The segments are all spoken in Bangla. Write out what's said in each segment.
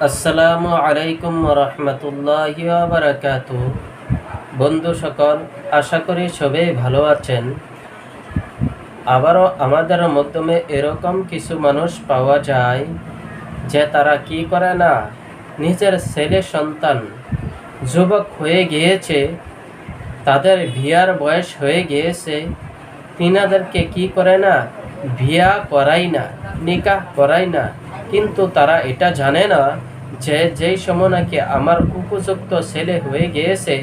আসসালামু আলাইকুম রহমতুল্লাহি ওয়া বারাকাতুহু। বন্ধু সকল, আশা করি সবাই ভালো আছেন। আবারও আমাদের মাধ্যমে এরকম কিছু মানুষ পাওয়া যায় যে তারা কি করে না, নিজের ছেলে সন্তান যুবক হয়ে গিয়েছে, তাদের বিয়ার বয়স হয়ে গিয়েছে, তিনাদেরকে কি করে না, বিয়া করাই না, নিকাহ করাই না। কিন্তু তারা এটা জানে না যে যেই সময় নাকি আমার উপযুক্ত ছেলে হয়ে গিয়েছে,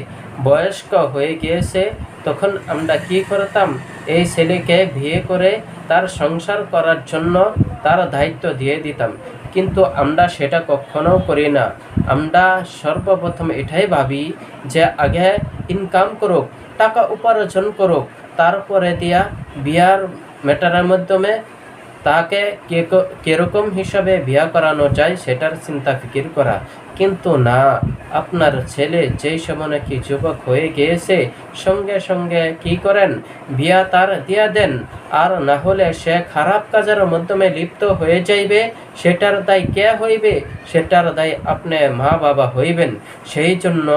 বয়স্ক হয়ে গিয়েছে, তখন আমরা কি করতাম, এই ছেলেকে বিয়ে করে তার সংসার করার জন্য তার দায়িত্ব দিয়ে দিতাম। কিন্তু আমরা সেটা কখনো করি না। আমরা সর্বপ্রথম এটাই ভাবি যে আগে ইনকাম করুক, টাকা উপার্জন করুক, তারপরে দিয়া বিয়ার ম্যাটারের মাধ্যমে তাকে কিরকম হিসাবে বিয়া করানো যায় সেটার চিন্তা ফিকির করা। কিন্তু না, আপনার ছেলে যেই সময় নাকি যুবক হয়ে গিয়েছে, সঙ্গে সঙ্গে কি করেন, বিয়া তার দিয়া দেন। আর না হলে সে খারাপ কাজের মাধ্যমে লিপ্ত হয়ে যাইবে, সেটার দায় কে হইবে? সেটার দায় আপনি মা বাবা হইবেন। সেই জন্য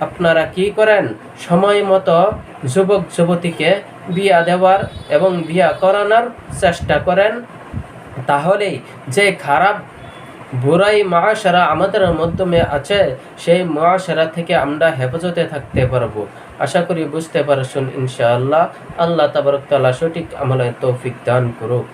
আপনারা কি করেন, সময় মতো যুবক যুবতীকে বিয়া দেওয়ার এবং বিয়া করানোর চেষ্টা করেন। তাহলেই যে খারাপ বুরাই মহাসারা আমাদের মাধ্যমে আছে, সেই মহাসারা থেকে আমরা হেফাজতে থাকতে পারবো। আশা করি বুঝতে পারছেন ইনশাআল্লাহ। আল্লাহ তাবারক তাআলা সঠিক আমলের তৌফিক দান করুক।